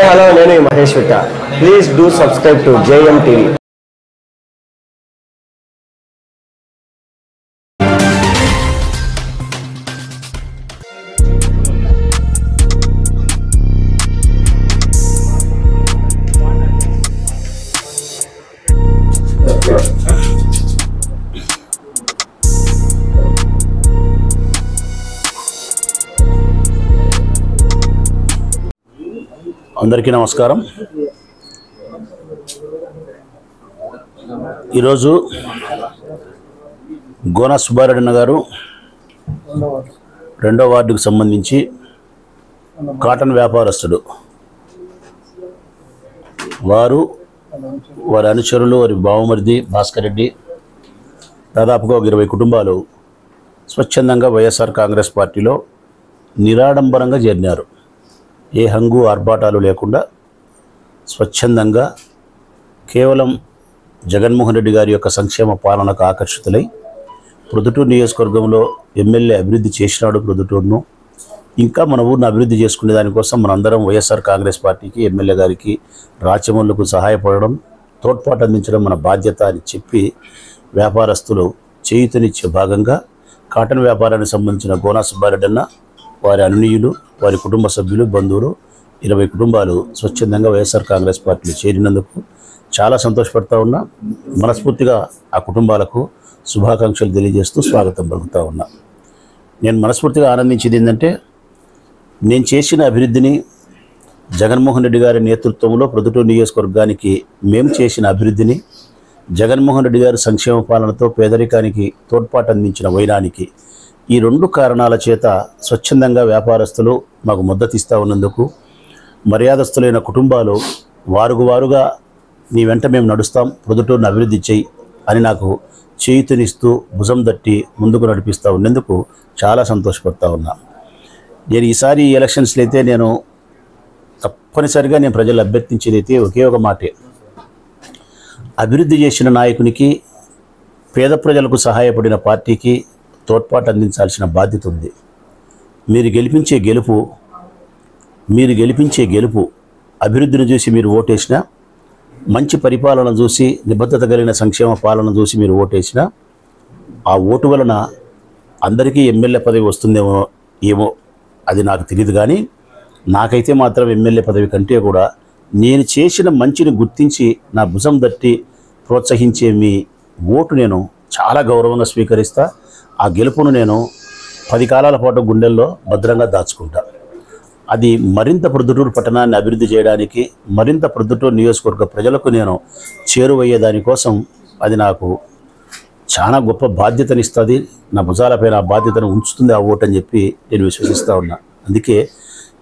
Hi hello నేను Mahesh Vitta. Please do subscribe to JM TV. అందరికీ నమస్కారం. ఈరోజు గోనా సుబ్బారెడ్డి గారు 2వ వార్డుకు సంబంధించి కాటన్ వ్యాపారస్తుడు వారి అనుచరులు, వారి బావమరిది భాస్కర్ రెడ్డి, దాదాపుగా 20 కుటుంబాలు స్వచ్ఛందంగా వైఎస్ఆర్ కాంగ్రెస్ పార్టీలో నిరాడంబరంగా చేరినారు. ఏ హంగు ఆర్భాటాలు లేకుండా స్వచ్ఛందంగా కేవలం జగన్మోహన్ రెడ్డి గారి యొక్క సంక్షేమ పాలనకు ఆకర్షితులై ప్రొద్దుటూరు నియోజకవర్గంలో ఎమ్మెల్యే అభివృద్ధి చేసినాడు. ప్రొద్దుటూరును ఇంకా మన ఊరిని అభివృద్ధి చేసుకునే దానికోసం మనందరం వైఎస్ఆర్ కాంగ్రెస్ పార్టీకి, ఎమ్మెల్యే గారికి, రాచమల్లుకు సహాయపడడం, తోడ్పాటు అందించడం మన బాధ్యత అని చెప్పి వ్యాపారస్తులు చేయూతనిచ్చే భాగంగా కాటన్ వ్యాపారానికి సంబంధించిన గోనా సుబ్బారెడ్డి అన్న, వారి అనునీయులు, వారి కుటుంబ సభ్యులు, బంధువులు 20 కుటుంబాలు స్వచ్ఛందంగా వైఎస్ఆర్ కాంగ్రెస్ పార్టీలో చేరినందుకు చాలా సంతోషపడతా ఉన్నా. మనస్ఫూర్తిగా ఆ కుటుంబాలకు శుభాకాంక్షలు తెలియజేస్తూ స్వాగతం పలుకుతా ఉన్నా. నేను మనస్ఫూర్తిగా ఆనందించేది ఏంటంటే, నేను చేసిన అభివృద్ధిని జగన్మోహన్ రెడ్డి గారి నేతృత్వంలో ప్రొద్దుటూరు నియోజకవర్గానికి మేము చేసిన అభివృద్ధిని, జగన్మోహన్ రెడ్డి గారి సంక్షేమ పాలనతో పేదరికానికి తోడ్పాటు అందించిన వైనానికి, ఈ 2 కారణాల చేత స్వచ్ఛందంగా వ్యాపారస్తులు మాకు మద్దతు ఇస్తూ ఉన్నందుకు, మర్యాదస్తులైన కుటుంబాలు వారుగా నీ వెంట మేము నడుస్తాం, ప్రొద్దుటూరును అభివృద్ధి చేయి అని నాకు చేయూతనిస్తూ భుజం తట్టి ముందుకు నడిపిస్తూ ఉన్నందుకు చాలా సంతోషపడతా ఉన్నా. నేను ఈసారి ఈ ఎలక్షన్స్లో అయితే నేను తప్పనిసరిగా ప్రజలు అభ్యర్థించేది అయితే ఒకే ఒక మాటే, అభివృద్ధి చేసిన నాయకునికి, పేద ప్రజలకు సహాయపడిన పార్టీకి తోడ్పాటు అందించాల్సిన బాధ్యత ఉంది. మీరు గెలిపించే గెలుపు అభివృద్ధిని చూసి మీరు ఓటేసినా, మంచి పరిపాలన చూసి, నిబద్ధత కలిగిన సంక్షేమ పాలన చూసి మీరు ఓటేసినా, ఆ ఓటు వలన అందరికీ ఎమ్మెల్యే పదవి వస్తుందేమో ఏమో అది నాకు తెలియదు. కానీ నాకైతే మాత్రం ఎమ్మెల్యే పదవి కంటే కూడా నేను చేసిన మంచిని గుర్తించి నా భుజం తట్టి ప్రోత్సహించే మీ ఓటు నేను చాలా గౌరవంగా స్వీకరిస్తా. ఆ గెలుపును నేను 10 కాలాల పాటు గుండెల్లో భద్రంగా దాచుకుంటా. అది మరింత ప్రొద్దుటూరు పట్టణాన్ని అభివృద్ధి చేయడానికి, మరింత ప్రొద్దుటూరు నియోజకవర్గ ప్రజలకు నేను చేరువయ్యే దానికోసం అది నాకు చాలా గొప్ప బాధ్యతనిస్తుంది. నా భుజాలపైన ఆ బాధ్యతను ఉంచుతుంది ఆ ఓటు అని చెప్పి నేను విశ్వసిస్తూ ఉన్నా. అందుకే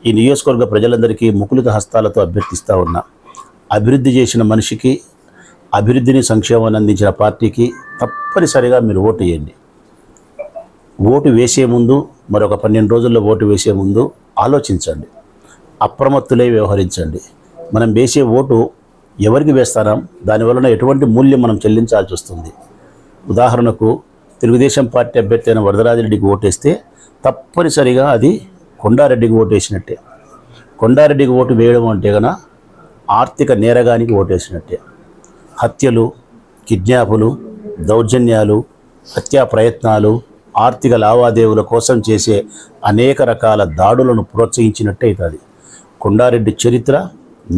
ఈ నియోజకవర్గ ప్రజలందరికీ ముకులిత హస్తాలతో అభ్యర్థిస్తూ ఉన్నా. అభివృద్ధి చేసిన మనిషికి, అభివృద్ధిని, సంక్షేమాన్ని అందించిన పార్టీకి తప్పనిసరిగా మీరు ఓటు వేయండి. ఓటు వేసే ముందు, మరొక 12 రోజుల్లో ఓటు వేసే ముందు ఆలోచించండి, అప్రమత్తులై వ్యవహరించండి. మనం వేసే ఓటు ఎవరికి వేస్తాం, దానివలన ఎటువంటి మూల్యం మనం చెల్లించాల్సి వస్తుంది. ఉదాహరణకు తెలుగుదేశం పార్టీ అభ్యర్థి అయిన వరదరాజిరెడ్డికి ఓటేస్తే తప్పనిసరిగా అది కొండారెడ్డికి ఓటేసినట్టే. కొండారెడ్డికి ఓటు వేయడం అంటే కనుక ఆర్థిక నేరగానికి ఓటేసినట్టే. హత్యలు, కిడ్నాపులు, దౌర్జన్యాలు, హత్యా ప్రయత్నాలు, ఆర్థిక లావాదేవీల కోసం చేసే అనేక రకాల దాడులను ప్రోత్సహించినట్టే అవుతుంది. కొండారెడ్డి చరిత్ర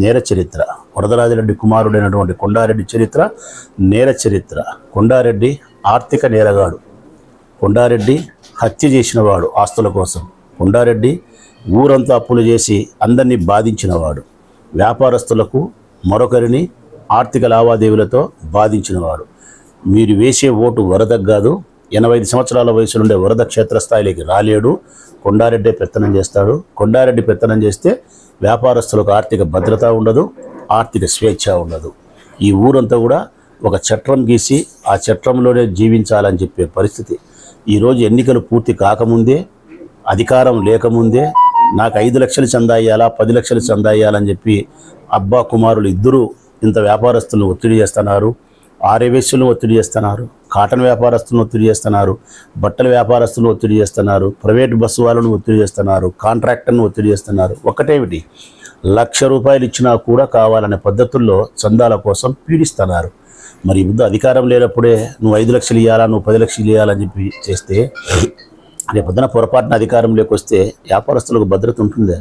నేర చరిత్ర, వరదరాజిరెడ్డి కుమారుడైనటువంటి కొండారెడ్డి చరిత్ర నేర చరిత్ర. కొండారెడ్డి ఆర్థిక నేరగాడు, కొండారెడ్డి హత్య చేసినవాడు ఆస్తుల కోసం, కొండారెడ్డి ఊరంతా అప్పులు చేసి అందరినీ బాధించినవాడు, వ్యాపారస్తులకు మరొకరిని ఆర్థిక లావాదేవీలతో బాధించినవాడు. మీరు వేసే ఓటు వరదకు కాదు. 85 సంవత్సరాల వయసు నుండే వరద క్షేత్రస్థాయిలోకి రాలేడు. కొండారెడ్డి పెత్తనం చేస్తాడు. కొండారెడ్డి పెత్తనం చేస్తే వ్యాపారస్తులకు ఆర్థిక భద్రత ఉండదు, ఆర్థిక స్వేచ్ఛ ఉండదు. ఈ ఊరంతా కూడా ఒక చట్టం గీసి ఆ చట్టంలోనే జీవించాలని చెప్పే పరిస్థితి. ఈరోజు ఎన్నికలు పూర్తి కాకముందే, అధికారం లేకముందే నాకు 5 లక్షలు చందా ఇయ్యాలా, 10 లక్షలు చందా ఇయ్యాలని చెప్పి అబ్బా కుమారులు ఇద్దరు ఇంత వ్యాపారస్తులను ఒత్తిడి చేస్తున్నారు. ఆర్యవేశ్యులను ఒత్తిడి చేస్తున్నారు, కాటన్ వ్యాపారస్తులను ఒత్తిడి చేస్తున్నారు, బట్టల వ్యాపారస్తులను ఒత్తిడి చేస్తున్నారు, ప్రైవేట్ బస్సు వాళ్ళను ఒత్తిడి చేస్తున్నారు, కాంట్రాక్టర్ను ఒత్తిడి చేస్తున్నారు. ఒక్కటేమిటి, ₹1,00,000 ఇచ్చినా కూడా కావాలనే పద్ధతుల్లో చందాల కోసం పీడిస్తున్నారు. మరి ముందు అధికారం లేనప్పుడే నువ్వు 5 లక్షలు ఇవ్వాలా, నువ్వు 10 లక్షలు ఇవ్వాలని చెప్పి చేస్తే రేపొద్దున పొరపాటున అధికారం లేకొస్తే వ్యాపారస్తులకు భద్రత ఉంటుందా?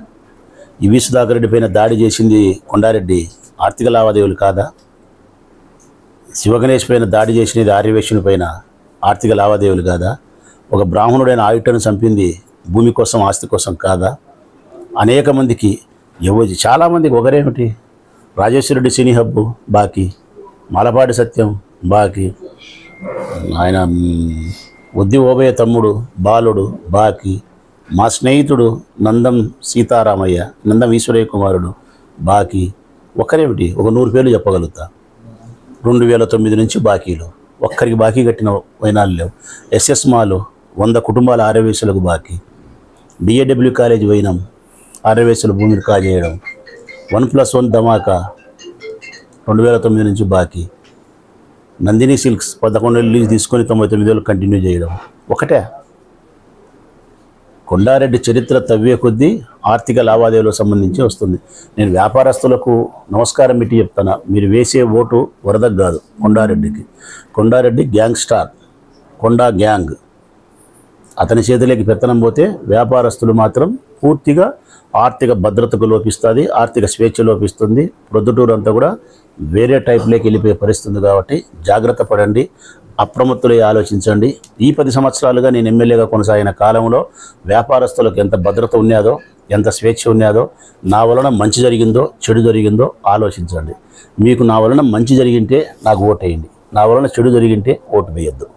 ఈవి సుధాకర్ రెడ్డి పైన దాడి చేసింది కొండారెడ్డి, ఆర్థిక లావాదేవీలు కాదా? శివగణేష్ పైన దాడి చేసినది ఆర్యవేశ్యుని పైన, ఆర్థిక లావాదేవీలు కాదా? ఒక బ్రాహ్మణుడైన ఆయుటను చంపింది భూమి కోసం, ఆస్తి కోసం కాదా? అనేక మందికి చాలామందికి ఒకరేమిటి, రాజేశ్వరరెడ్డి సినీ హబ్బు బాకీ, మాలపాటి సత్యం బాకీ, ఆయన ఉద్ది ఓబయ్య తమ్ముడు బాలుడు బాకీ, మా స్నేహితుడు నందం సీతారామయ్య, నందం ఈశ్వరయ్య కుమారుడు బాకీ. ఒకరేమిటి, ఒక 100 పేర్లు చెప్పగలుగుతా. 2009 నుంచి బాకీలు, ఒక్కరికి బాకీ కట్టిన వైనాలు లేవు. ఎస్ఎస్ మాలు 100 కుటుంబాల ఆర్యవేశ్యులకు బాకీ, డిఏడబ్ల్యూ కాలేజీ వైనం ఆర్యవేశ్యుల భూమిని కాజేయడం, 1+1 ధమాకా 2009 నుంచి బాకీ, నందిని సిల్క్స్ 11 ఏళ్ళు లీజ్ తీసుకొని 99 ఏళ్ళు కంటిన్యూ చేయడం. ఒకటే కొండారెడ్డి చరిత్ర తవ్వే కొద్దీ ఆర్థిక లావాదేవీలకు సంబంధించి వస్తుంది. నేను వ్యాపారస్తులకు నమస్కారం పెట్టి చెప్తాను, మీరు వేసే ఓటు వరదకు కాదు కొండారెడ్డికి. కొండారెడ్డి గ్యాంగ్ స్టార్, కొండా గ్యాంగ్, అతని చేతిలోకి పెత్తనం పోతే వ్యాపారస్తులు మాత్రం పూర్తిగా ఆర్థిక భద్రతకు లోపిస్తుంది, ఆర్థిక స్వేచ్ఛ లోపిస్తుంది. ప్రొద్దుటూరు అంతా కూడా వేరే టైప్లోకి వెళ్ళిపోయే పరిస్థితుంది. కాబట్టి జాగ్రత్త పడండి, అప్రమత్తులై ఆలోచించండి. ఈ 10 సంవత్సరాలుగా నేను ఎమ్మెల్యేగా కొనసాగిన కాలంలో వ్యాపారస్తులకు ఎంత భద్రత ఉన్నదో, ఎంత స్వేచ్ఛ ఉన్నదో, నా వలన మంచి జరిగిందో చెడు జరిగిందో ఆలోచించండి. మీకు నా వలన మంచి జరిగింటే నాకు ఓటేయండి, నా వలన చెడు జరిగింటే ఓటు వేయద్దు.